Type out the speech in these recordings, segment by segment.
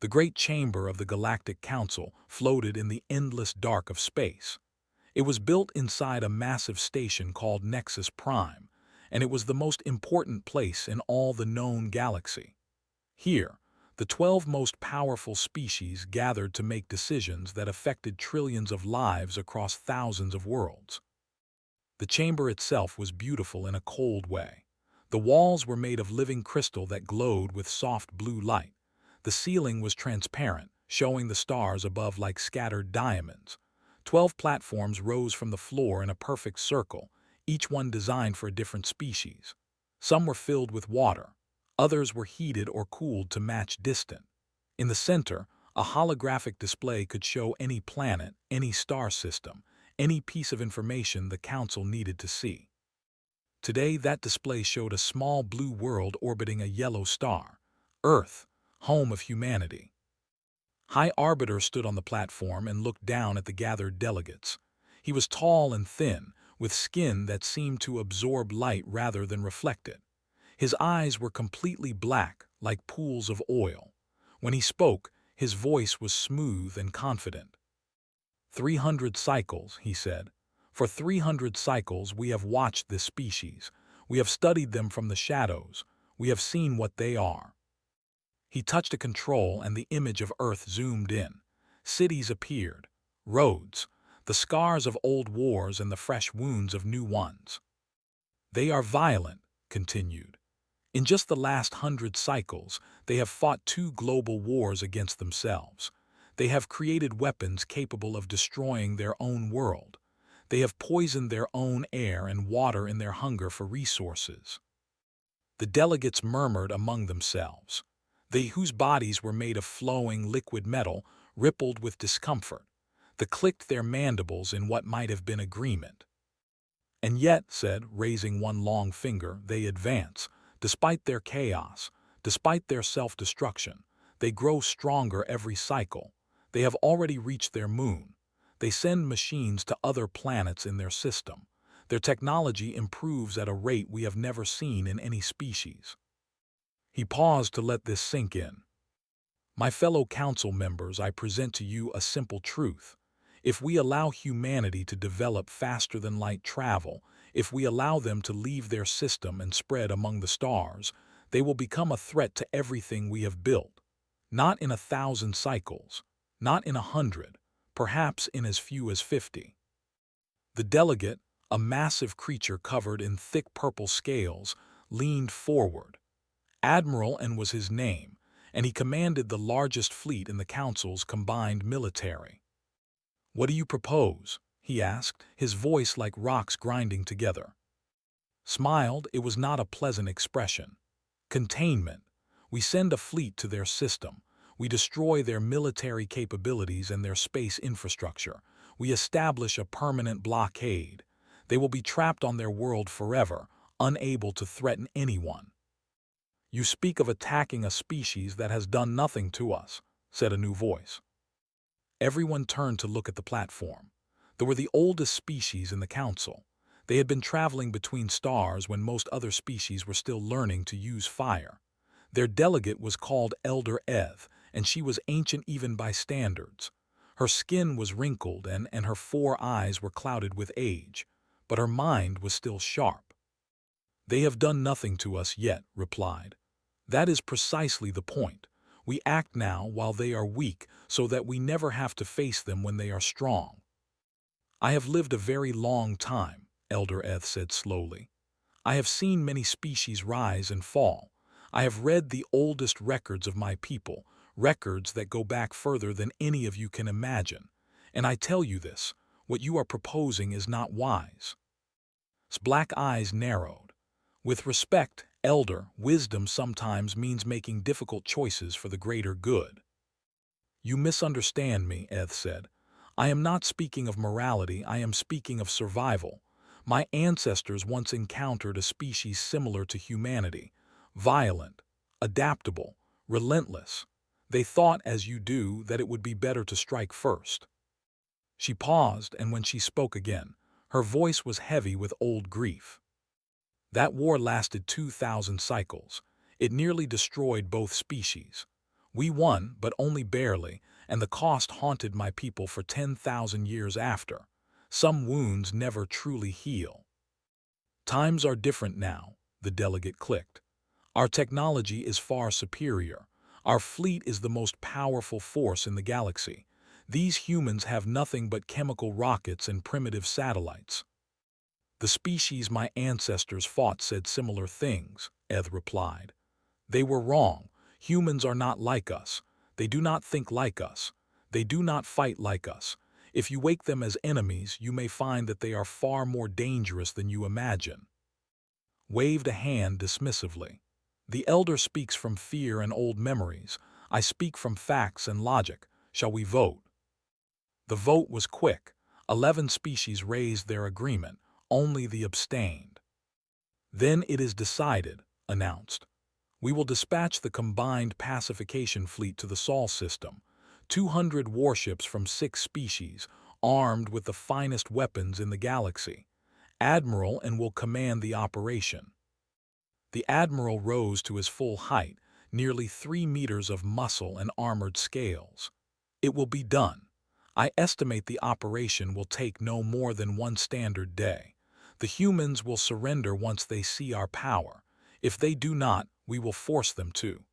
The great chamber of the Galactic Council floated in the endless dark of space. It was built inside a massive station called Nexus Prime, and it was the most important place in all the known galaxy. Here, the 12 most powerful species gathered to make decisions that affected trillions of lives across thousands of worlds. The chamber itself was beautiful in a cold way. The walls were made of living crystal that glowed with soft blue light. The ceiling was transparent, showing the stars above like scattered diamonds. 12 platforms rose from the floor in a perfect circle, each one designed for a different species. Some were filled with water. Others were heated or cooled to match distance. In the center, a holographic display could show any planet, any star system, any piece of information the Council needed to see. Today, that display showed a small blue world orbiting a yellow star, Earth, home of humanity. High Arbiter stood on the platform and looked down at the gathered delegates. He was tall and thin, with skin that seemed to absorb light rather than reflect it. His eyes were completely black, like pools of oil. When he spoke, his voice was smooth and confident. 300 cycles, he said. For 300 cycles we have watched this species. We have studied them from the shadows. We have seen what they are. He touched a control and the image of Earth zoomed in. Cities appeared, roads, the scars of old wars and the fresh wounds of new ones. They are violent, continued. In just the last 100 cycles, they have fought 2 global wars against themselves. They have created weapons capable of destroying their own world. They have poisoned their own air and water in their hunger for resources. The delegates murmured among themselves. They whose bodies were made of flowing liquid metal rippled with discomfort. They clicked their mandibles in what might have been agreement. And yet, said, raising one long finger, they advance. Despite their chaos, despite their self-destruction, they grow stronger every cycle. They have already reached their moon. They send machines to other planets in their system. Their technology improves at a rate we have never seen in any species. He paused to let this sink in. My fellow council members, I present to you a simple truth. If we allow humanity to develop faster than light travel, if we allow them to leave their system and spread among the stars, they will become a threat to everything we have built. Not in 1,000 cycles, not in 100, perhaps in as few as 50. The delegate, a massive creature covered in thick purple scales, leaned forward. Admiral N was his name, and he commanded the largest fleet in the Council's combined military. What do you propose? He asked, his voice like rocks grinding together. Smiled, it was not a pleasant expression. Containment. We send a fleet to their system. We destroy their military capabilities and their space infrastructure. We establish a permanent blockade. They will be trapped on their world forever, unable to threaten anyone. You speak of attacking a species that has done nothing to us, said a new voice. Everyone turned to look at the platform. They were the oldest species in the Council. They had been traveling between stars when most other species were still learning to use fire. Their delegate was called Elder Eth, and she was ancient even by standards. Her skin was wrinkled and her 4 eyes were clouded with age, but her mind was still sharp. They have done nothing to us yet, replied. That is precisely the point. We act now while they are weak so that we never have to face them when they are strong. I have lived a very long time, Elder Eth said slowly. I have seen many species rise and fall. I have read the oldest records of my people, records that go back further than any of you can imagine. And I tell you this, what you are proposing is not wise. His black eyes narrowed. With respect, Elder, wisdom sometimes means making difficult choices for the greater good. You misunderstand me, Eth said. I am not speaking of morality, I am speaking of survival. My ancestors once encountered a species similar to humanity, violent, adaptable, relentless. They thought, as you do, that it would be better to strike first. She paused, and when she spoke again, her voice was heavy with old grief. That war lasted 2,000 cycles. It nearly destroyed both species. We won, but only barely, and the cost haunted my people for 10,000 years after. Some wounds never truly heal. Times are different now, the delegate clicked. Our technology is far superior. Our fleet is the most powerful force in the galaxy. These humans have nothing but chemical rockets and primitive satellites. The species my ancestors fought said similar things, Eth replied. They were wrong. Humans are not like us. They do not think like us. They do not fight like us. If you wake them as enemies, you may find that they are far more dangerous than you imagine. Waved a hand dismissively. The elder speaks from fear and old memories. I speak from facts and logic. Shall we vote? The vote was quick. 11 species raised their agreement. Only the abstained. Then it is decided, announced. We will dispatch the combined pacification fleet to the Sol system. 200 warships from 6 species, armed with the finest weapons in the galaxy. Admiral and will command the operation. The Admiral rose to his full height, nearly 3 meters of muscle and armored scales. It will be done. I estimate the operation will take no more than 1 standard day. The humans will surrender once they see our power. If they do not, we will force them to.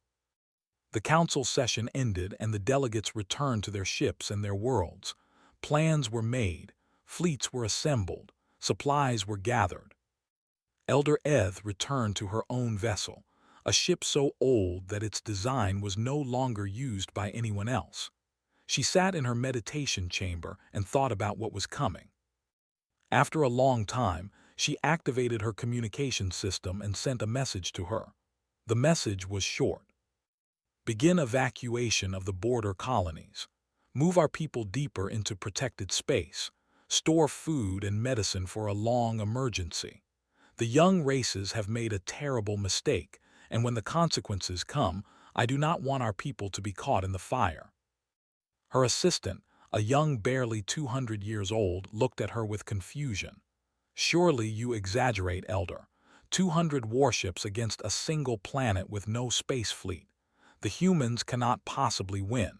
The council session ended and the delegates returned to their ships and their worlds. Plans were made, fleets were assembled, supplies were gathered. Elder Eth returned to her own vessel, a ship so old that its design was no longer used by anyone else. She sat in her meditation chamber and thought about what was coming. After a long time, she activated her communication system and sent a message to her. The message was short. Begin evacuation of the border colonies. Move our people deeper into protected space. Store food and medicine for a long emergency. The young races have made a terrible mistake, and when the consequences come, I do not want our people to be caught in the fire. Her assistant, a young barely 200 years old, looked at her with confusion. Surely you exaggerate, Elder. 200 warships against a single planet with no space fleet. The humans cannot possibly win.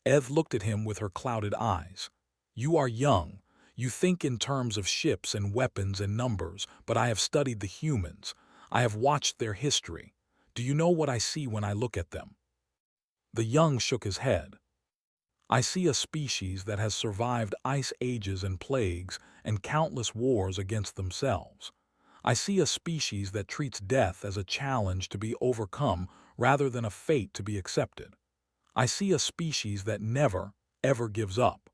Eth looked at him with her clouded eyes. You are young. You think in terms of ships and weapons and numbers, but I have studied the humans. I have watched their history. Do you know what I see when I look at them? The young shook his head. I see a species that has survived ice ages and plagues and countless wars against themselves. I see a species that treats death as a challenge to be overcome rather than a fate to be accepted. I see a species that never, ever gives up.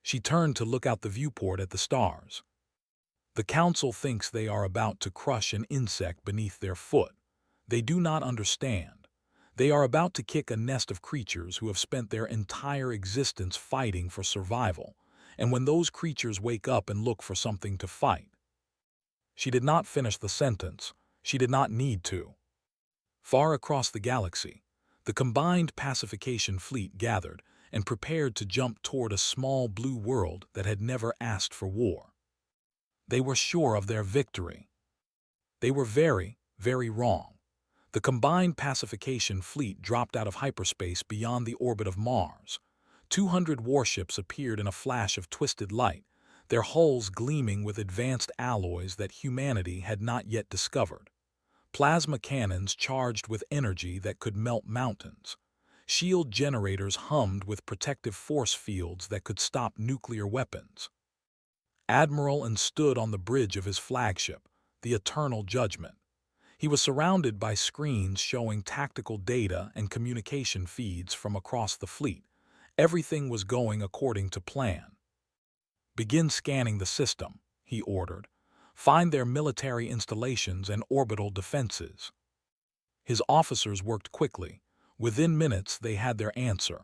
She turned to look out the viewport at the stars. The council thinks they are about to crush an insect beneath their foot. They do not understand. They are about to kick a nest of creatures who have spent their entire existence fighting for survival, and when those creatures wake up and look for something to fight. She did not finish the sentence. She did not need to. Far across the galaxy, the combined pacification fleet gathered and prepared to jump toward a small blue world that had never asked for war. They were sure of their victory. They were very, very wrong. The combined pacification fleet dropped out of hyperspace beyond the orbit of Mars. 200 warships appeared in a flash of twisted light, their hulls gleaming with advanced alloys that humanity had not yet discovered. Plasma cannons charged with energy that could melt mountains. Shield generators hummed with protective force fields that could stop nuclear weapons. Admiral and stood on the bridge of his flagship, the Eternal Judgment. He was surrounded by screens showing tactical data and communication feeds from across the fleet. Everything was going according to plan. Begin scanning the system, he ordered. Find their military installations and orbital defenses. His officers worked quickly. Within minutes, they had their answer.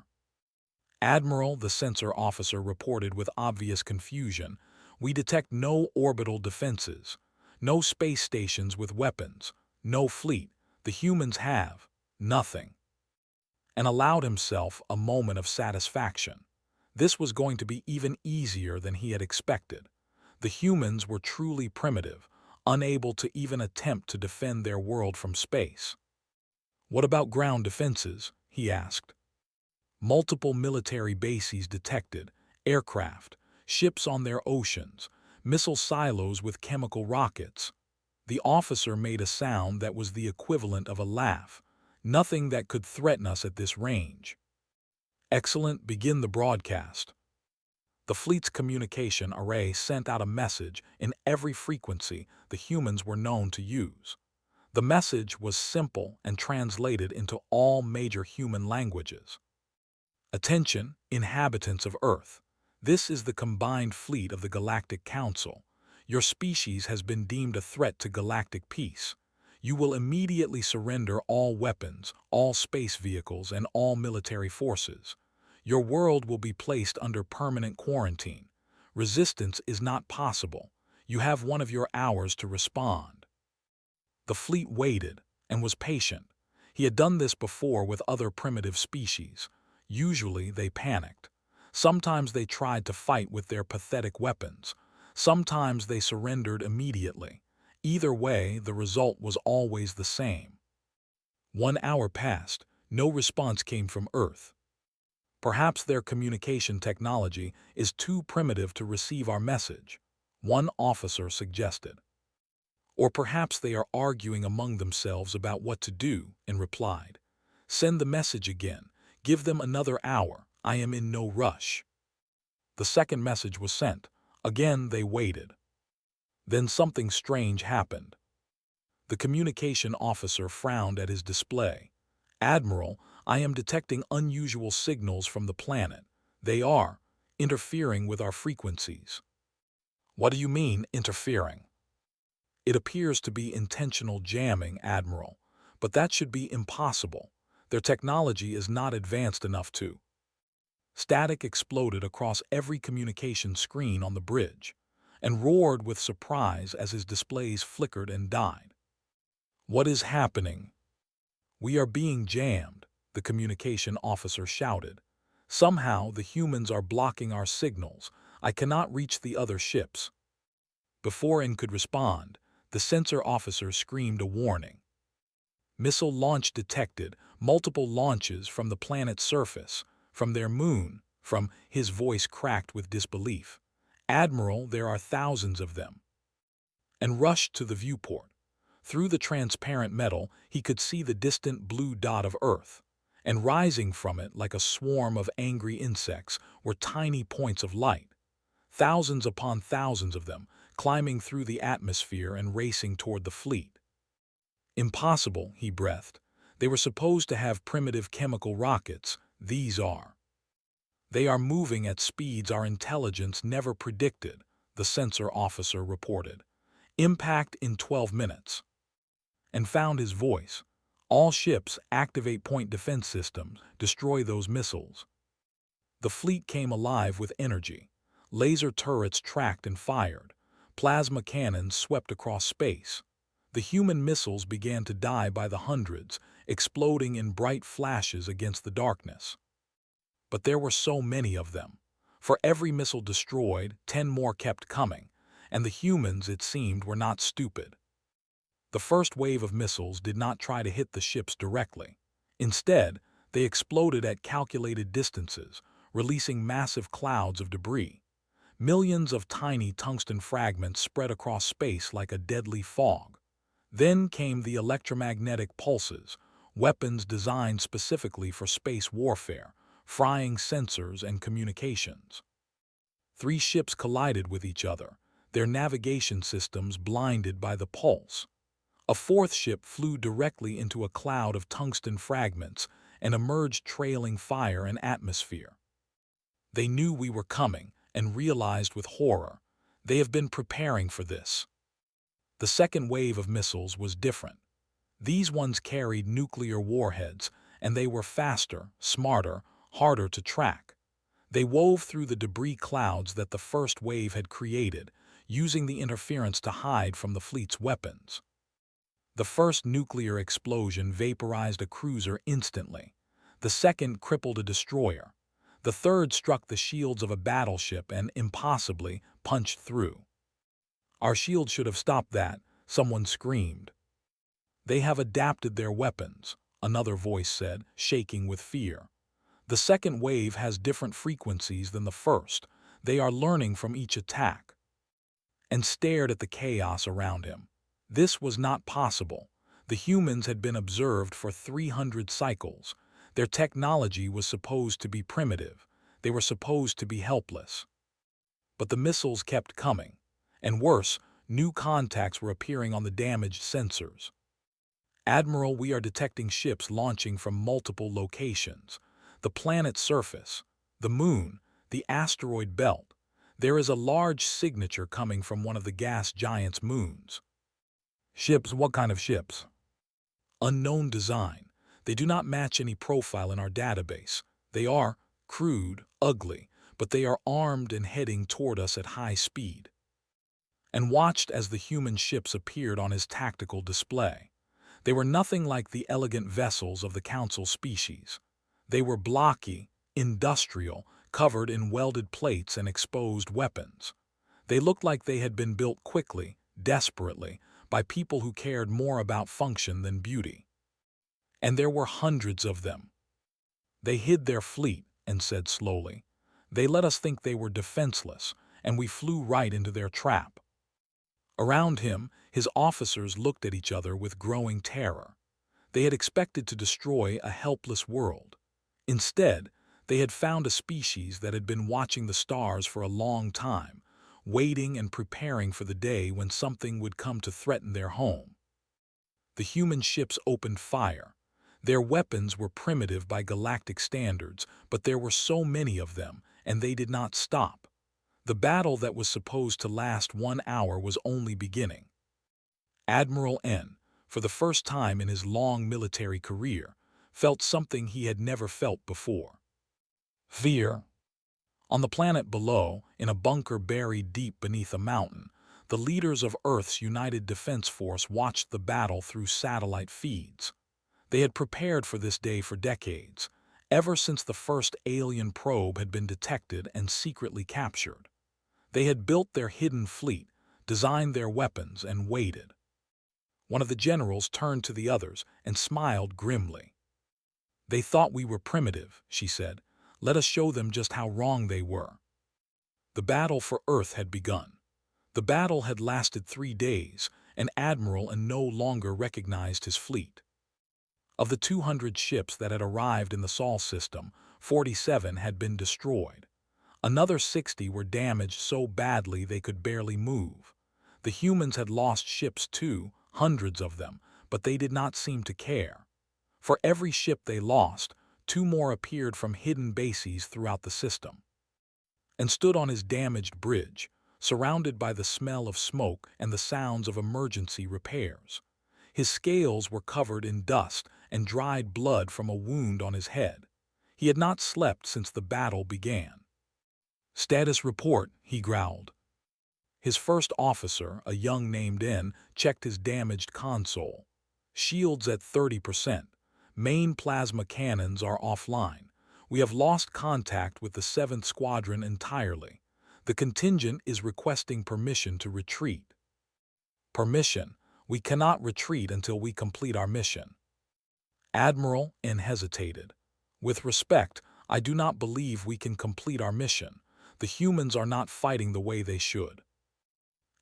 Admiral, the sensor officer reported with obvious confusion, we detect no orbital defenses, no space stations with weapons, no fleet. The humans have nothing. And allowed himself a moment of satisfaction. This was going to be even easier than he had expected. The humans were truly primitive, unable to even attempt to defend their world from space. What about ground defenses? he asked. Multiple military bases detected, aircraft, ships on their oceans, missile silos with chemical rockets. The officer made a sound that was the equivalent of a laugh. Nothing that could threaten us at this range. Excellent, begin the broadcast. The fleet's communication array sent out a message in every frequency the humans were known to use. The message was simple and translated into all major human languages. Attention, inhabitants of Earth. This is the combined fleet of the Galactic Council. Your species has been deemed a threat to galactic peace. You will immediately surrender all weapons, all space vehicles, and all military forces. Your world will be placed under permanent quarantine. Resistance is not possible. You have one of your hours to respond. The fleet waited and was patient. He had done this before with other primitive species. Usually they panicked. Sometimes they tried to fight with their pathetic weapons. Sometimes they surrendered immediately. Either way, the result was always the same. 1 hour passed. No response came from Earth. Perhaps their communication technology is too primitive to receive our message, one officer suggested. Or perhaps they are arguing among themselves about what to do, and replied. Send the message again. Give them another hour. I am in no rush. The second message was sent. Again they waited. Then something strange happened. The communication officer frowned at his display. Admiral, I am detecting unusual signals from the planet. They are interfering with our frequencies. What do you mean, interfering? It appears to be intentional jamming, Admiral, but that should be impossible. Their technology is not advanced enough to. Static exploded across every communication screen on the bridge, and roared with surprise as his displays flickered and died. What is happening? We are being jammed, the communication officer shouted. Somehow the humans are blocking our signals. I cannot reach the other ships. Before N could respond, the sensor officer screamed a warning. Missile launch detected, multiple launches from the planet's surface, from their moon, from his voice cracked with disbelief. Admiral, there are thousands of them. And rushed to the viewport. Through the transparent metal, he could see the distant blue dot of Earth, and rising from it like a swarm of angry insects were tiny points of light. Thousands upon thousands of them, climbing through the atmosphere and racing toward the fleet. Impossible, he breathed. They were supposed to have primitive chemical rockets. These are. They are moving at speeds our intelligence never predicted, the sensor officer reported. Impact in 12 minutes. And found his voice. All ships activate point defense systems, destroy those missiles. The fleet came alive with energy. Laser turrets tracked and fired. Plasma cannons swept across space. The human missiles began to die by the hundreds, exploding in bright flashes against the darkness. But there were so many of them. For every missile destroyed, 10 more kept coming, and the humans, it seemed, were not stupid. The first wave of missiles did not try to hit the ships directly. Instead, they exploded at calculated distances, releasing massive clouds of debris. Millions of tiny tungsten fragments spread across space like a deadly fog. Then came the electromagnetic pulses, weapons designed specifically for space warfare, frying sensors and communications. 3 ships collided with each other, their navigation systems blinded by the pulse. A 4th ship flew directly into a cloud of tungsten fragments and emerged trailing fire and atmosphere. They knew we were coming and realized with horror. They have been preparing for this. The second wave of missiles was different. These ones carried nuclear warheads, and they were faster, smarter, harder to track. They wove through the debris clouds that the first wave had created, using the interference to hide from the fleet's weapons. The first nuclear explosion vaporized a cruiser instantly. The second crippled a destroyer. The third struck the shields of a battleship and, impossibly, punched through. Our shield should have stopped that, someone screamed. They have adapted their weapons. another voice said, shaking with fear. The second wave has different frequencies than the first. They are learning from each attack. And stared at the chaos around him. This was not possible. The humans had been observed for 300 cycles. Their technology was supposed to be primitive. They were supposed to be helpless. But the missiles kept coming. And worse, new contacts were appearing on the damaged sensors. Admiral, we are detecting ships launching from multiple locations. The planet's surface, the moon, the asteroid belt. There is a large signature coming from one of the gas giant's moons. Ships? What kind of ships? Unknown design. They do not match any profile in our database. They are crude, ugly, but they are armed and heading toward us at high speed. And watched as the human ships appeared on his tactical display. They were nothing like the elegant vessels of the Council species. They were blocky, industrial, covered in welded plates and exposed weapons. They looked like they had been built quickly, desperately, by people who cared more about function than beauty. And there were hundreds of them. They hid their fleet, and said slowly. They let us think they were defenseless, and we flew right into their trap. Around him, his officers looked at each other with growing terror. They had expected to destroy a helpless world. Instead, they had found a species that had been watching the stars for a long time, waiting and preparing for the day when something would come to threaten their home. The human ships opened fire. Their weapons were primitive by galactic standards, but there were so many of them, and they did not stop. The battle that was supposed to last 1 hour was only beginning. Admiral N, for the first time in his long military career, felt something he had never felt before. Fear. On the planet below, in a bunker buried deep beneath a mountain, the leaders of Earth's United Defense Force watched the battle through satellite feeds. They had prepared for this day for decades, ever since the first alien probe had been detected and secretly captured. They had built their hidden fleet, designed their weapons, and waited. One of the generals turned to the others and smiled grimly. They thought we were primitive, she said. Let us show them just how wrong they were. The battle for Earth had begun. The battle had lasted 3 days, and Admiral N no longer recognized his fleet. Of the 200 ships that had arrived in the Sol system, 47 had been destroyed. Another 60 were damaged so badly they could barely move. The humans had lost ships too, hundreds of them, but they did not seem to care. For every ship they lost, 2 more appeared from hidden bases throughout the system. And stood on his damaged bridge, surrounded by the smell of smoke and the sounds of emergency repairs. His scales were covered in dust and dried blood from a wound on his head. He had not slept since the battle began. "Status report," he growled. His first officer, a young named N, checked his damaged console. Shields at 30%. Main plasma cannons are offline. We have lost contact with the 7th Squadron entirely. The contingent is requesting permission to retreat. Permission? We cannot retreat until we complete our mission. Admiral N hesitated. With respect, I do not believe we can complete our mission. The humans are not fighting the way they should.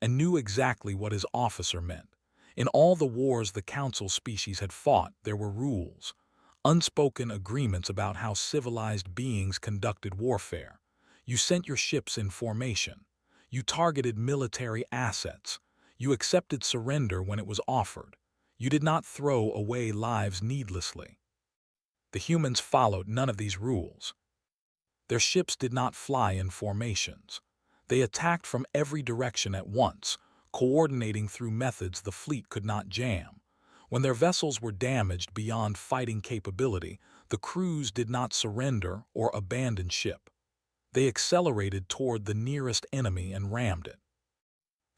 And knew exactly what his officer meant. In all the wars the Council species had fought, there were rules. Unspoken agreements about how civilized beings conducted warfare. You sent your ships in formation. You targeted military assets. You accepted surrender when it was offered. You did not throw away lives needlessly. The humans followed none of these rules. Their ships did not fly in formations. They attacked from every direction at once, coordinating through methods the fleet could not jam. When their vessels were damaged beyond fighting capability, the crews did not surrender or abandon ship. They accelerated toward the nearest enemy and rammed it.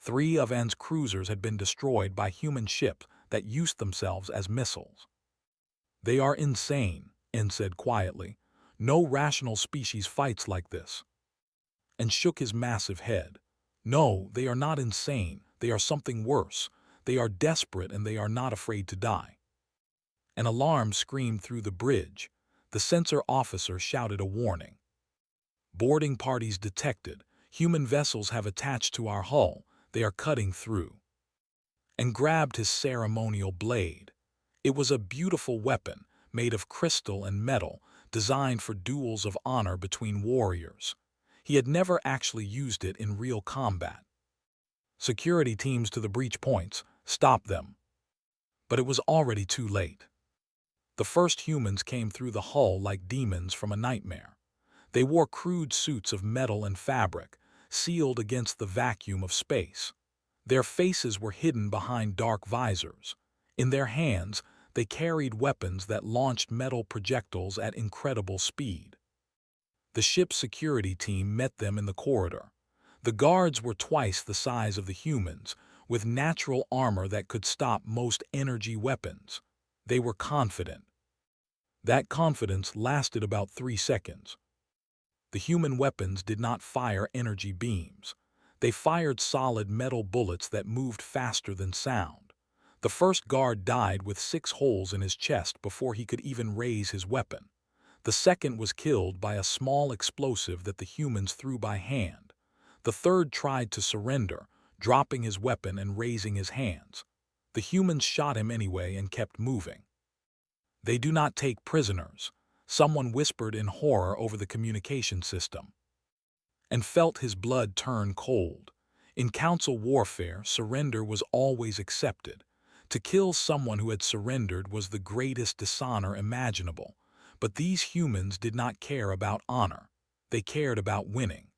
3 of N's cruisers had been destroyed by human ships that used themselves as missiles. They are insane, N said quietly. No rational species fights like this. And shook his massive head. No, they are not insane. They are something worse. They are desperate and they are not afraid to die. An alarm screamed through the bridge. The sensor officer shouted a warning. Boarding parties detected. Human vessels have attached to our hull. They are cutting through. And grabbed his ceremonial blade. It was a beautiful weapon, made of crystal and metal, designed for duels of honor between warriors. He had never actually used it in real combat. Security teams to the breach points, stop them. But it was already too late. The first humans came through the hull like demons from a nightmare. They wore crude suits of metal and fabric, sealed against the vacuum of space. Their faces were hidden behind dark visors. In their hands, they carried weapons that launched metal projectiles at incredible speed. The ship's security team met them in the corridor. The guards were twice the size of the humans, with natural armor that could stop most energy weapons. They were confident. That confidence lasted about 3 seconds. The human weapons did not fire energy beams. They fired solid metal bullets that moved faster than sound. The first guard died with 6 holes in his chest before he could even raise his weapon. The second was killed by a small explosive that the humans threw by hand. The third tried to surrender, dropping his weapon and raising his hands. The humans shot him anyway and kept moving. They do not take prisoners, someone whispered in horror over the communication system. And felt his blood turn cold. In council warfare, surrender was always accepted. To kill someone who had surrendered was the greatest dishonor imaginable. But these humans did not care about honor. They cared about winning.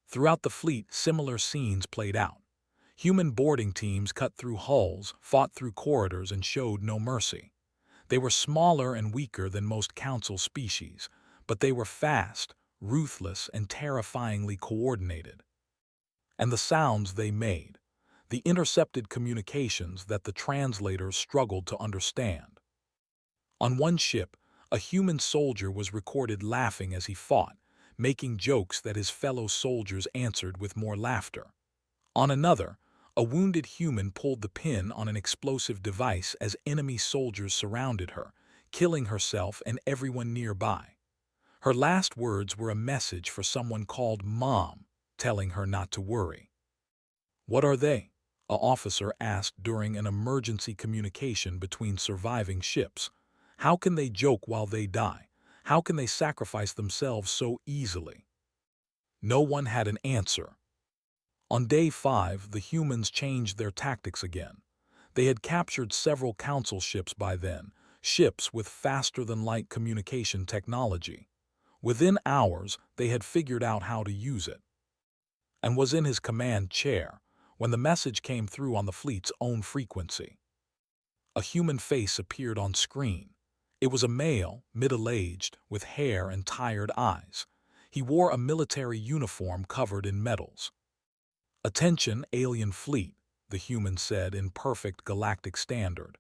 Throughout the fleet, similar scenes played out. Human boarding teams cut through hulls, fought through corridors, and showed no mercy. They were smaller and weaker than most council species, but they were fast, ruthless, and terrifyingly coordinated. And the sounds they made, the intercepted communications that the translators struggled to understand. On one ship, a human soldier was recorded laughing as he fought, making jokes that his fellow soldiers answered with more laughter. On another, a wounded human pulled the pin on an explosive device as enemy soldiers surrounded her, killing herself and everyone nearby. Her last words were a message for someone called Mom, telling her not to worry. "What are they?" an officer asked during an emergency communication between surviving ships. "How can they joke while they die? How can they sacrifice themselves so easily?" No one had an answer. On day 5, the humans changed their tactics again. They had captured several council ships by then, ships with faster-than-light communication technology. Within hours, they had figured out how to use it. And was in his command chair when the message came through on the fleet's own frequency. A human face appeared on screen. It was a male, middle-aged, with hair and tired eyes. He wore a military uniform covered in medals. "Attention, alien fleet," the human said in perfect galactic standard.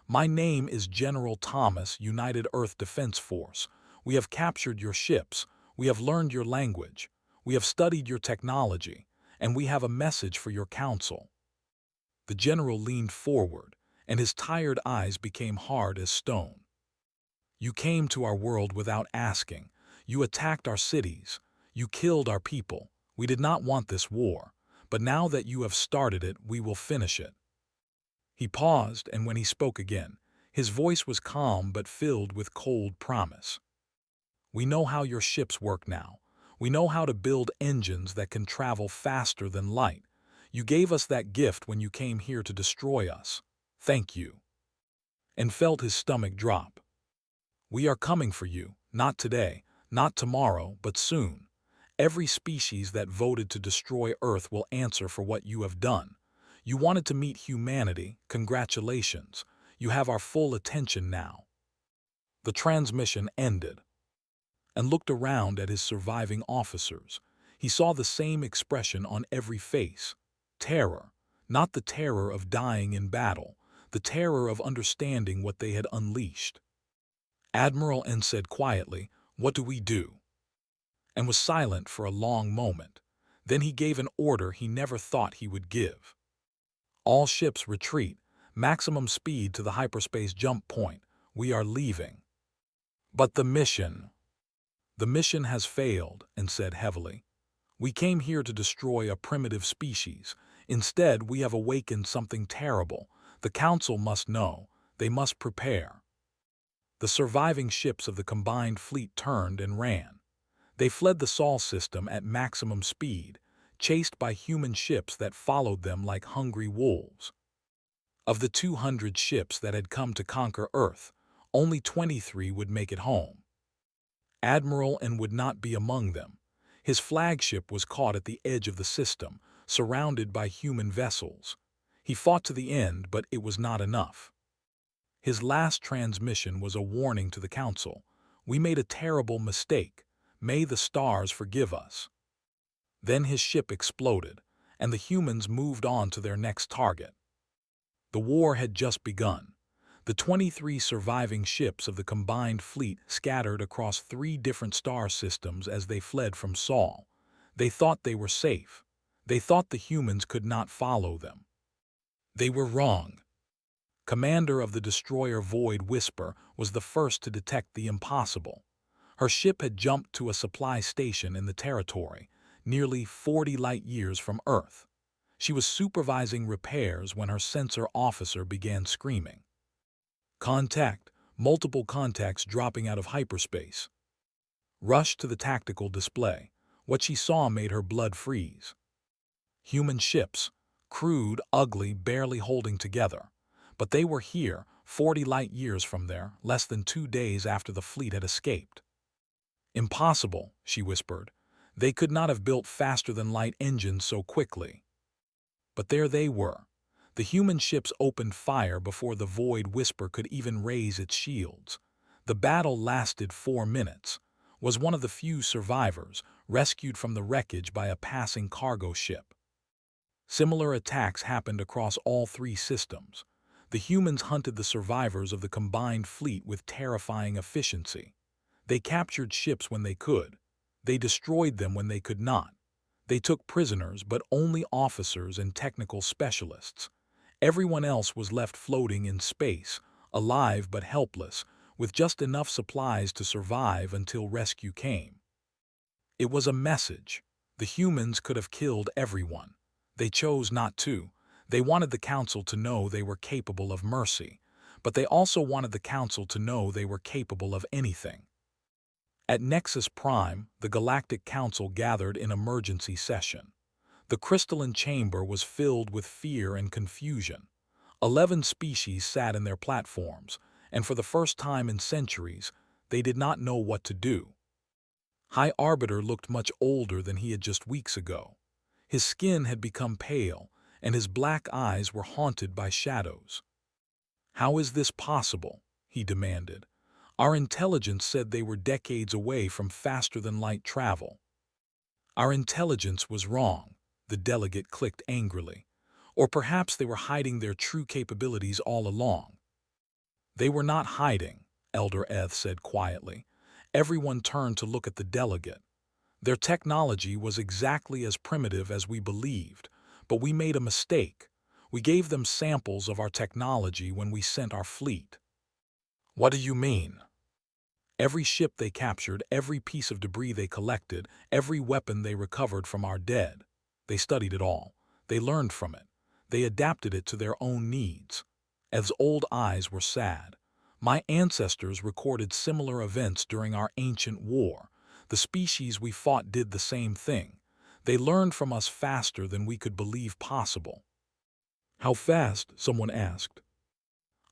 "My name is General Thomas, United Earth Defense Force. We have captured your ships. We have learned your language. We have studied your technology. And we have a message for your council." The general leaned forward, and his tired eyes became hard as stone. "You came to our world without asking. You attacked our cities. You killed our people. We did not want this war. But now that you have started it, we will finish it." He paused, and when he spoke again, his voice was calm but filled with cold promise. "We know how your ships work now. We know how to build engines that can travel faster than light. You gave us that gift when you came here to destroy us. Thank you." And felt his stomach drop. "We are coming for you, not today, not tomorrow, but soon. Every species that voted to destroy Earth will answer for what you have done. You wanted to meet humanity, congratulations. You have our full attention now." The transmission ended, and looked around at his surviving officers. He saw the same expression on every face. Terror, not the terror of dying in battle, the terror of understanding what they had unleashed. Admiral N said quietly, "What do we do?" And was silent for a long moment. Then he gave an order he never thought he would give. "All ships retreat, maximum speed to the hyperspace jump point. We are leaving. But the mission. The mission has failed, and said heavily. We came here to destroy a primitive species. Instead, we have awakened something terrible. The Council must know. They must prepare. The surviving ships of the combined fleet turned and ran. They fled the Sol system at maximum speed, chased by human ships that followed them like hungry wolves. Of the 200 ships that had come to conquer Earth, only 23 would make it home. Admiral N would not be among them. His flagship was caught at the edge of the system, surrounded by human vessels. He fought to the end, but it was not enough. His last transmission was a warning to the Council. We made a terrible mistake. May the stars forgive us. Then his ship exploded, and the humans moved on to their next target. The war had just begun. The 23 surviving ships of the combined fleet scattered across 3 different star systems as they fled from Sol. They thought they were safe. They thought the humans could not follow them. They were wrong. Commander of the destroyer Void Whisper was the first to detect the impossible. Her ship had jumped to a supply station in the territory, nearly 40 light-years from Earth. She was supervising repairs when her sensor officer began screaming. Contact, multiple contacts dropping out of hyperspace. Rushed to the tactical display. What she saw made her blood freeze. Human ships, crude, ugly, barely holding together. But they were here, 40 light-years from there, less than 2 days after the fleet had escaped. Impossible, she whispered. They could not have built faster-than-light engines so quickly. But there they were. The human ships opened fire before the Void Whisper could even raise its shields. The battle lasted 4 minutes. Was one of the few survivors, rescued from the wreckage by a passing cargo ship. Similar attacks happened across all 3 systems. The humans hunted the survivors of the combined fleet with terrifying efficiency. They captured ships when they could. They destroyed them when they could not. They took prisoners, but only officers and technical specialists. Everyone else was left floating in space, alive but helpless, with just enough supplies to survive until rescue came. It was a message. The humans could have killed everyone. They chose not to. They wanted the Council to know they were capable of mercy, but they also wanted the Council to know they were capable of anything. At Nexus Prime, the Galactic Council gathered in emergency session. The crystalline chamber was filled with fear and confusion. 11 species sat in their platforms, and for the first time in centuries, they did not know what to do. High Arbiter looked much older than he had just weeks ago. His skin had become pale, and his black eyes were haunted by shadows. "How is this possible?" he demanded. "Our intelligence said they were decades away from faster-than-light travel." "Our intelligence was wrong," the delegate clicked angrily. "Or perhaps they were hiding their true capabilities all along." "They were not hiding," Elder Eth said quietly. Everyone turned to look at the delegate. "Their technology was exactly as primitive as we believed, but we made a mistake. We gave them samples of our technology when we sent our fleet." "What do you mean?" "Every ship they captured, every piece of debris they collected, every weapon they recovered from our dead. They studied it all. They learned from it. They adapted it to their own needs." Eth's old eyes were sad. "My ancestors recorded similar events during our ancient war. The species we fought did the same thing. They learned from us faster than we could believe possible." "How fast?" someone asked.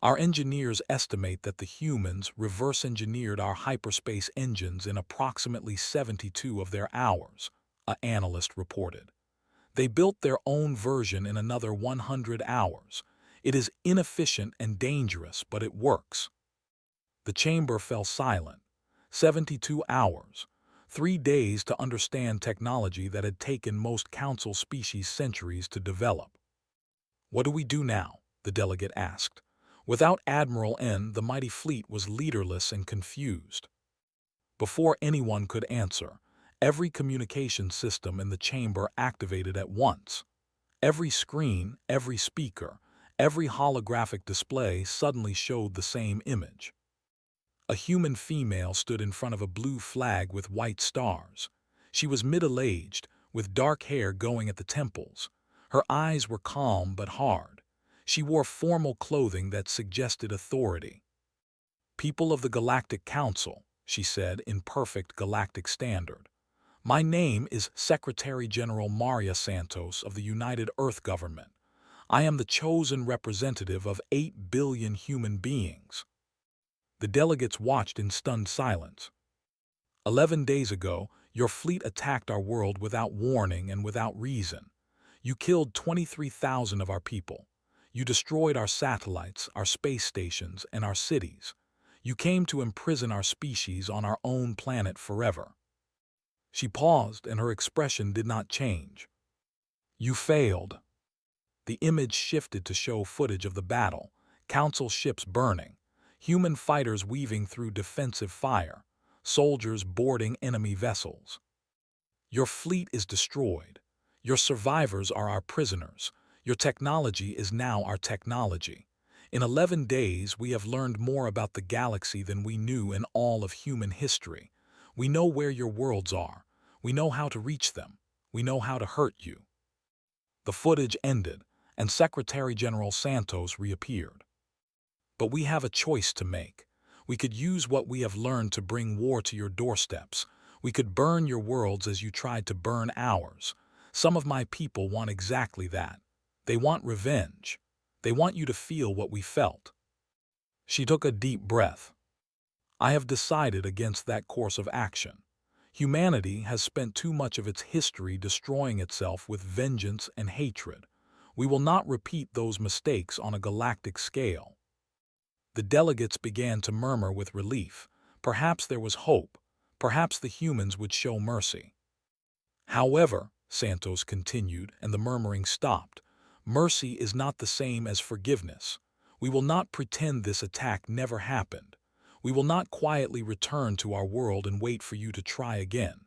"Our engineers estimate that the humans reverse-engineered our hyperspace engines in approximately 72 of their hours," an analyst reported. "They built their own version in another 100 hours. It is inefficient and dangerous, but it works." The chamber fell silent. 72 hours. 3 days to understand technology that had taken most council species centuries to develop. "What do we do now?" the delegate asked. Without Admiral N, the mighty fleet was leaderless and confused. Before anyone could answer, every communication system in the chamber activated at once. Every screen, every speaker, every holographic display suddenly showed the same image. A human female stood in front of a blue flag with white stars. She was middle-aged, with dark hair going at the temples. Her eyes were calm but hard. She wore formal clothing that suggested authority. "People of the Galactic Council," she said in perfect galactic standard. "My name is Secretary General Maria Santos of the United Earth Government. I am the chosen representative of 8 billion human beings." The delegates watched in stunned silence. 11 days ago, your fleet attacked our world without warning and without reason. You killed 23,000 of our people. You destroyed our satellites, our space stations, and our cities. You came to imprison our species on our own planet forever. She paused, and her expression did not change. "You failed." The image shifted to show footage of the battle, Council ships burning, human fighters weaving through defensive fire, soldiers boarding enemy vessels. "Your fleet is destroyed. Your survivors are our prisoners. Your technology is now our technology. In 11 days, we have learned more about the galaxy than we knew in all of human history. We know where your worlds are. We know how to reach them. We know how to hurt you." The footage ended, and Secretary General Santos reappeared. "But we have a choice to make. We could use what we have learned to bring war to your doorsteps. We could burn your worlds as you tried to burn ours. Some of my people want exactly that. They want revenge. They want you to feel what we felt." She took a deep breath. "I have decided against that course of action. Humanity has spent too much of its history destroying itself with vengeance and hatred. We will not repeat those mistakes on a galactic scale." The delegates began to murmur with relief. Perhaps there was hope. Perhaps the humans would show mercy. "However," Santos continued, and the murmuring stopped, "mercy is not the same as forgiveness. We will not pretend this attack never happened. We will not quietly return to our world and wait for you to try again."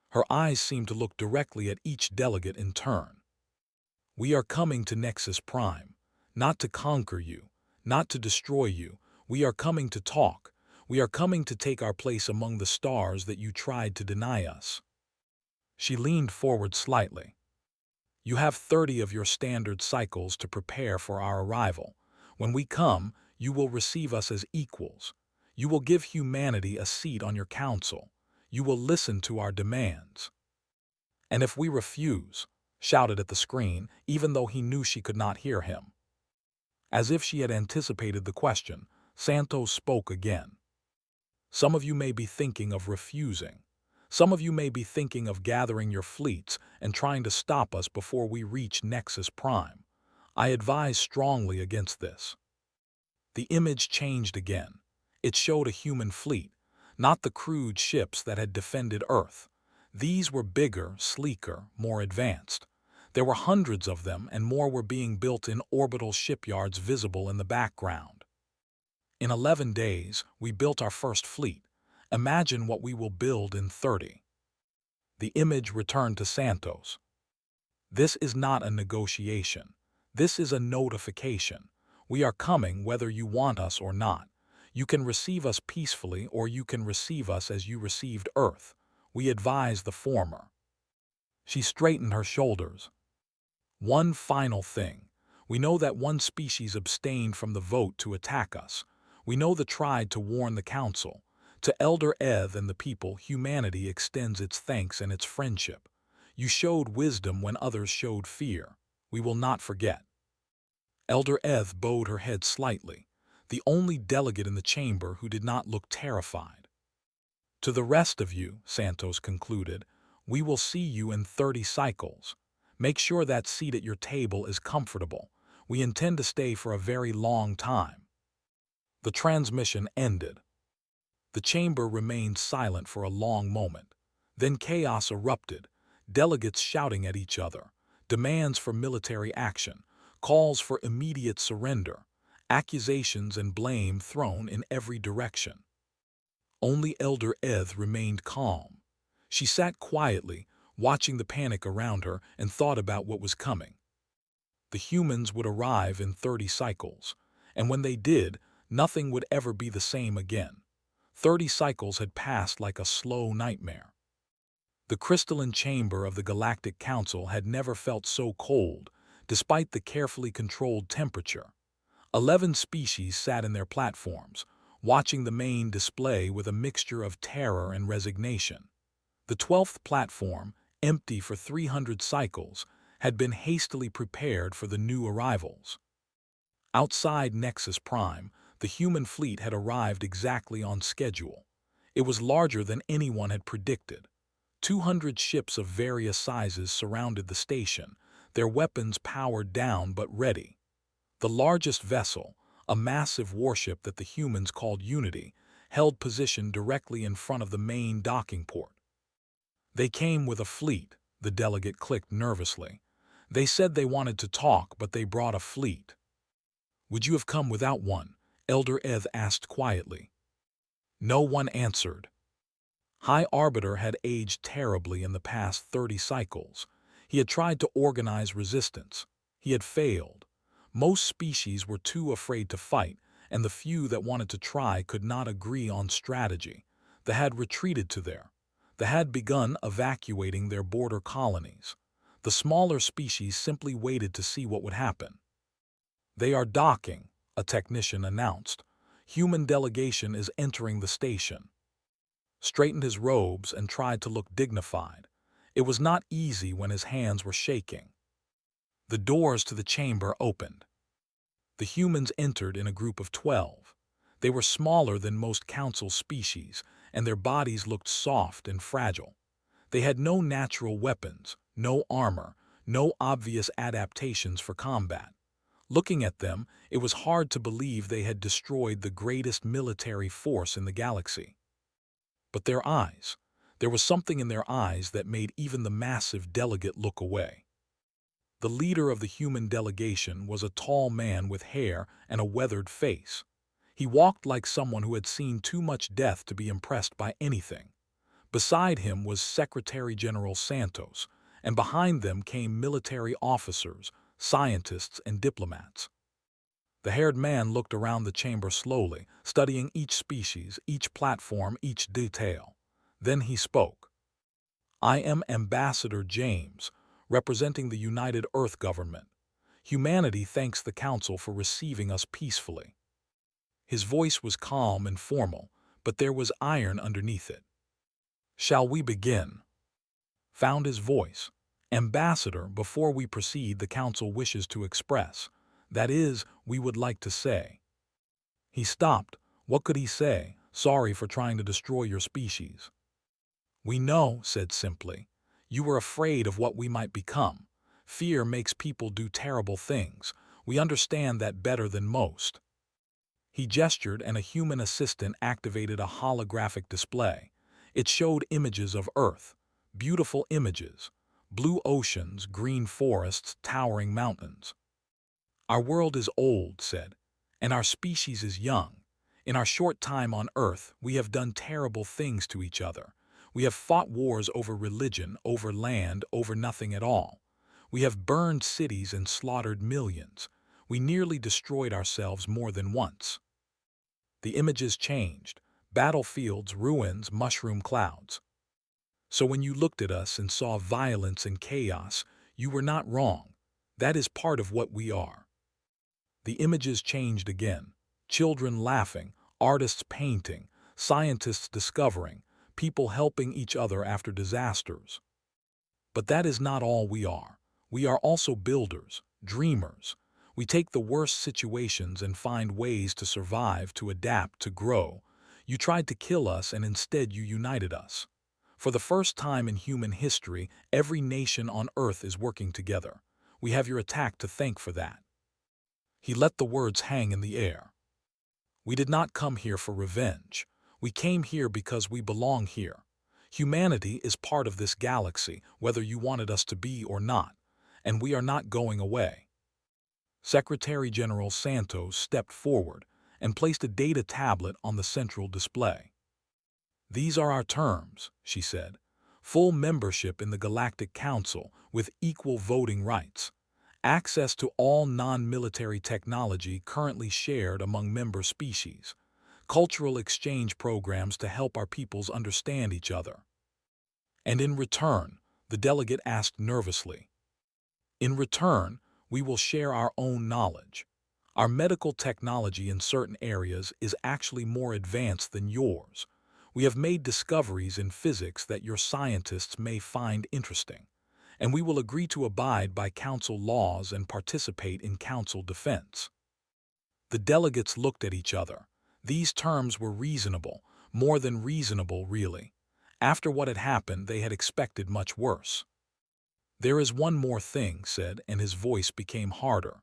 Her eyes seemed to look directly at each delegate in turn. "We are coming to Nexus Prime, not to conquer you, not to destroy you. We are coming to talk. We are coming to take our place among the stars that you tried to deny us." She leaned forward slightly. "You have 30 of your standard cycles to prepare for our arrival. When we come, you will receive us as equals. You will give humanity a seat on your council. You will listen to our demands." "And if we refuse?" shouted at the screen, even though he knew she could not hear him. As if she had anticipated the question, Santos spoke again. "Some of you may be thinking of refusing. Some of you may be thinking of gathering your fleets and trying to stop us before we reach Nexus Prime. I advise strongly against this." The image changed again. It showed a human fleet, not the crude ships that had defended Earth. These were bigger, sleeker, more advanced. There were hundreds of them, and more were being built in orbital shipyards visible in the background. "In 11 days, we built our first fleet. Imagine what we will build in 30. The image returned to Santos. "This is not a negotiation. This is a notification. We are coming whether you want us or not. You can receive us peacefully, or you can receive us as you received Earth. We advise the former." She straightened her shoulders. "One final thing. We know that one species abstained from the vote to attack us. We know the tried to warn the Council. To Elder Eth and the people, humanity extends its thanks and its friendship. You showed wisdom when others showed fear. We will not forget." Elder Eth bowed her head slightly, the only delegate in the chamber who did not look terrified. "To the rest of you," Santos concluded, "we will see you in 30 cycles. Make sure that seat at your table is comfortable. We intend to stay for a very long time." The transmission ended. The chamber remained silent for a long moment. Then chaos erupted, delegates shouting at each other, demands for military action, calls for immediate surrender, accusations and blame thrown in every direction. Only Elder Eth remained calm. She sat quietly, watching the panic around her, and thought about what was coming. The humans would arrive in 30 cycles, and when they did, nothing would ever be the same again. 30 cycles had passed like a slow nightmare. The crystalline chamber of the Galactic Council had never felt so cold, despite the carefully controlled temperature. 11 species sat in their platforms, watching the main display with a mixture of terror and resignation. The 12th platform, empty for 300 cycles, had been hastily prepared for the new arrivals. Outside Nexus Prime, the human fleet had arrived exactly on schedule. It was larger than anyone had predicted. 200 ships of various sizes surrounded the station, their weapons powered down but ready. The largest vessel, a massive warship that the humans called Unity, held position directly in front of the main docking port. "They came with a fleet," the delegate clicked nervously. "They said they wanted to talk, but they brought a fleet." "Would you have come without one?" Elder Eth asked quietly. No one answered. High Arbiter had aged terribly in the past 30 cycles. He had tried to organize resistance. He had failed. Most species were too afraid to fight, and the few that wanted to try could not agree on strategy. They had retreated to They had begun evacuating their border colonies. The smaller species simply waited to see what would happen. "They are docking," a technician announced. "Human delegation is entering the station." Straightened his robes and tried to look dignified. It was not easy when his hands were shaking. The doors to the chamber opened. The humans entered in a group of 12. They were smaller than most council species, and their bodies looked soft and fragile. They had no natural weapons, no armor, no obvious adaptations for combat. Looking at them, it was hard to believe they had destroyed the greatest military force in the galaxy. But their eyes, there was something in their eyes that made even the massive delegate look away. The leader of the human delegation was a tall man with hair and a weathered face. He walked like someone who had seen too much death to be impressed by anything. Beside him was Secretary General Santos, and behind them came military officers, scientists, and diplomats. The haired man looked around the chamber slowly, studying each species, each platform, each detail. Then he spoke. "I am Ambassador James, representing the United Earth Government. Humanity thanks the Council for receiving us peacefully." His voice was calm and formal, but there was iron underneath it. "Shall we begin?" Found his voice. "Ambassador, before we proceed, the Council wishes to express. That is, we would like to say." He stopped. What could he say? "Sorry for trying to destroy your species." "We know," said simply. "You were afraid of what we might become. Fear makes people do terrible things. We understand that better than most." He gestured, and a human assistant activated a holographic display. It showed images of Earth, beautiful images, blue oceans, green forests, towering mountains. "Our world is old," said, "and our species is young. In our short time on Earth, we have done terrible things to each other. We have fought wars over religion, over land, over nothing at all. We have burned cities and slaughtered millions. We nearly destroyed ourselves more than once." The images changed. Battlefields, ruins, mushroom clouds. "So when you looked at us and saw violence and chaos, you were not wrong. That is part of what we are." The images changed again. Children laughing, artists painting, scientists discovering, people helping each other after disasters. "But that is not all we are. We are also builders, dreamers. We take the worst situations and find ways to survive, to adapt, to grow. You tried to kill us, and instead you united us. For the first time in human history, every nation on Earth is working together. We have your attack to thank for that." He let the words hang in the air. "We did not come here for revenge. We came here because we belong here. Humanity is part of this galaxy, whether you wanted us to be or not, and we are not going away." Secretary General Santos stepped forward and placed a data tablet on the central display. "These are our terms," she said. "Full membership in the Galactic Council with equal voting rights. Access to all non-military technology currently shared among member species. cultural exchange programs to help our peoples understand each other. And in return, the delegate asked nervously, in return, we will share our own knowledge. Our medical technology in certain areas is actually more advanced than yours. We have made discoveries in physics that your scientists may find interesting, and we will agree to abide by council laws and participate in council defense. The delegates looked at each other. These terms were reasonable, more than reasonable, really. After what had happened, they had expected much worse. There is one more thing, said, and his voice became harder.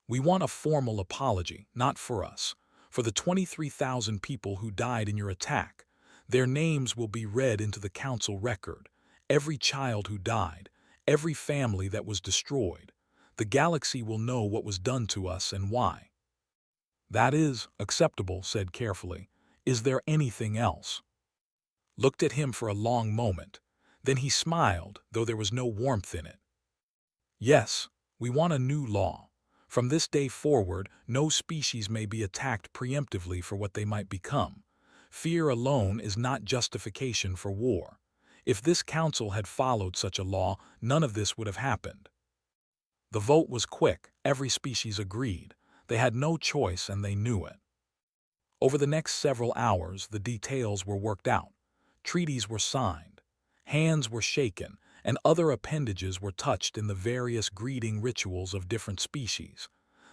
We want a formal apology, not for us, for the 23,000 people who died in your attack. Their names will be read into the council record. Every child who died, every family that was destroyed. The galaxy will know what was done to us and why. That is acceptable, said carefully. Is there anything else? Looked at him for a long moment. Then he smiled, though there was no warmth in it. Yes, we want a new law. From this day forward, no species may be attacked preemptively for what they might become. Fear alone is not justification for war. If this council had followed such a law, none of this would have happened. The vote was quick. Every species agreed. They had no choice and they knew it. Over the next several hours, the details were worked out. Treaties were signed. Hands were shaken, and other appendages were touched in the various greeting rituals of different species.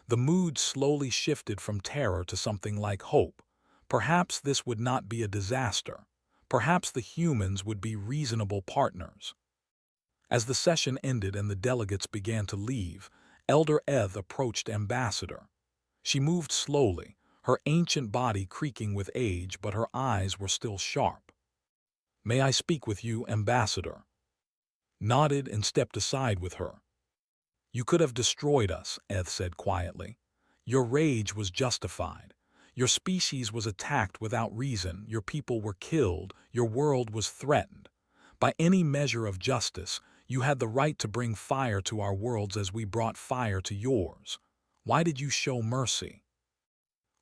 The mood slowly shifted from terror to something like hope. Perhaps this would not be a disaster. Perhaps the humans would be reasonable partners. As the session ended and the delegates began to leave, Elder Eth approached Ambassador. She moved slowly, her ancient body creaking with age, but her eyes were still sharp. May I speak with you, Ambassador? Nodded and stepped aside with her. You could have destroyed us, Eth said quietly. Your rage was justified. Your species was attacked without reason, your people were killed, your world was threatened. By any measure of justice, you had the right to bring fire to our worlds as we brought fire to yours. Why did you show mercy?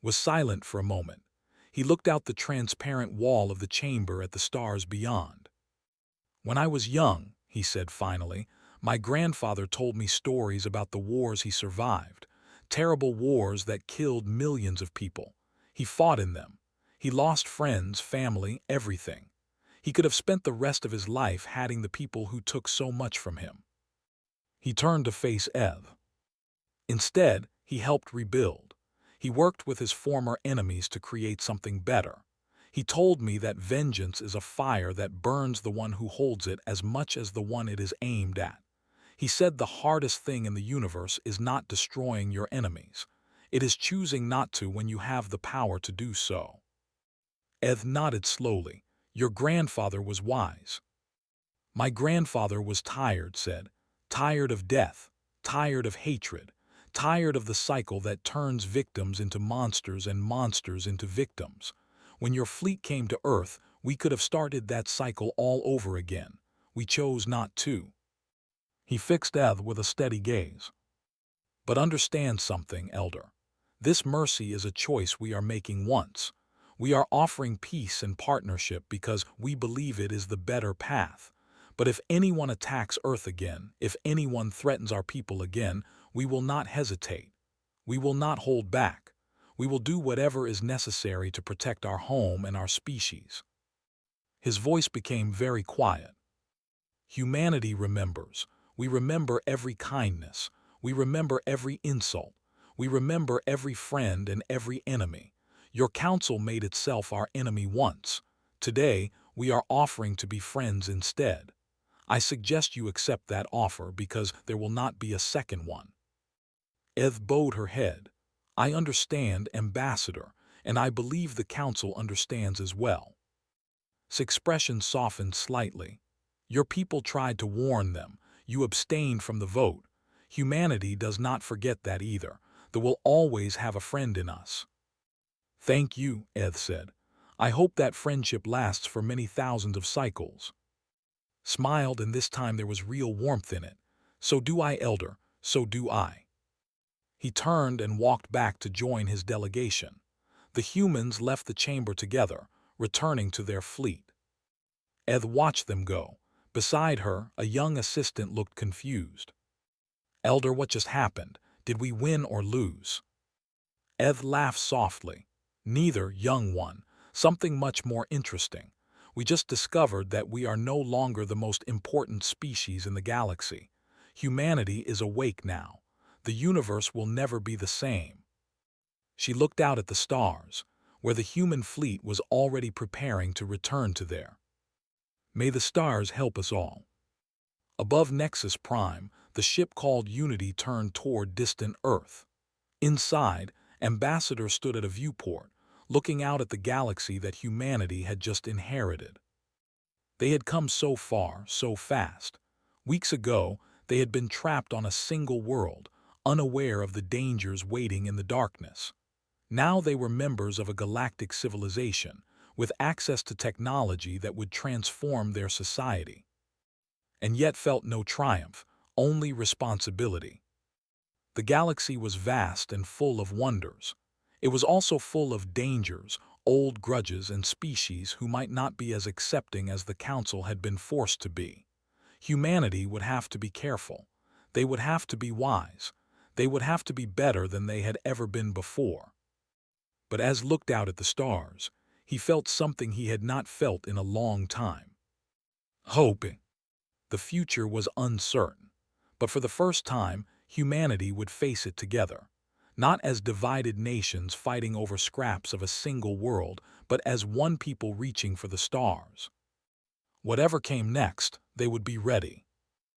Was silent for a moment. He looked out the transparent wall of the chamber at the stars beyond. When I was young, he said finally, my grandfather told me stories about the wars he survived, terrible wars that killed millions of people. He fought in them. He lost friends, family, everything. He could have spent the rest of his life hating the people who took so much from him. He turned to face Ev. Instead, he helped rebuild. He worked with his former enemies to create something better. He told me that vengeance is a fire that burns the one who holds it as much as the one it is aimed at. He said the hardest thing in the universe is not destroying your enemies. It is choosing not to when you have the power to do so. Eth nodded slowly. Your grandfather was wise. My grandfather was tired, said. Tired of death, tired of hatred, tired of the cycle that turns victims into monsters and monsters into victims. When your fleet came to Earth, we could have started that cycle all over again. We chose not to. He fixed Eth with a steady gaze. But understand something, Elder. This mercy is a choice we are making once. We are offering peace and partnership because we believe it is the better path. But if anyone attacks Earth again, if anyone threatens our people again, we will not hesitate. We will not hold back. We will do whatever is necessary to protect our home and our species. His voice became very quiet. Humanity remembers. We remember every kindness. We remember every insult. We remember every friend and every enemy. Your council made itself our enemy once. Today, we are offering to be friends instead. I suggest you accept that offer because there will not be a second one. Eth bowed her head. I understand, Ambassador, and I believe the council understands as well. His expression softened slightly. Your people tried to warn them. You abstained from the vote. Humanity does not forget that either. There will always have a friend in us. Thank you, Eth said. I hope that friendship lasts for many thousands of cycles. Smiled, and this time there was real warmth in it. So do I, Elder, so do I. He turned and walked back to join his delegation. The humans left the chamber together, returning to their fleet. Eth watched them go. Beside her, a young assistant looked confused. "Elder, what just happened? Did we win or lose?" Eth laughed softly. "Neither, young one. Something much more interesting. We just discovered that we are no longer the most important species in the galaxy. Humanity is awake now. The universe will never be the same." She looked out at the stars, where the human fleet was already preparing to return to there. May the stars help us all. Above Nexus Prime, the ship called Unity turned toward distant Earth. Inside, Ambassador stood at a viewport, looking out at the galaxy that humanity had just inherited. They had come so far, so fast. Weeks ago, they had been trapped on a single world, unaware of the dangers waiting in the darkness. Now they were members of a galactic civilization, with access to technology that would transform their society. And yet felt no triumph, only responsibility. The galaxy was vast and full of wonders. It was also full of dangers, old grudges, and species who might not be as accepting as the Council had been forced to be. Humanity would have to be careful. They would have to be wise. They would have to be better than they had ever been before. But as looked out at the stars, he felt something he had not felt in a long time. Hoping. The future was uncertain, but for the first time, humanity would face it together, not as divided nations fighting over scraps of a single world, but as one people reaching for the stars. Whatever came next, they would be ready.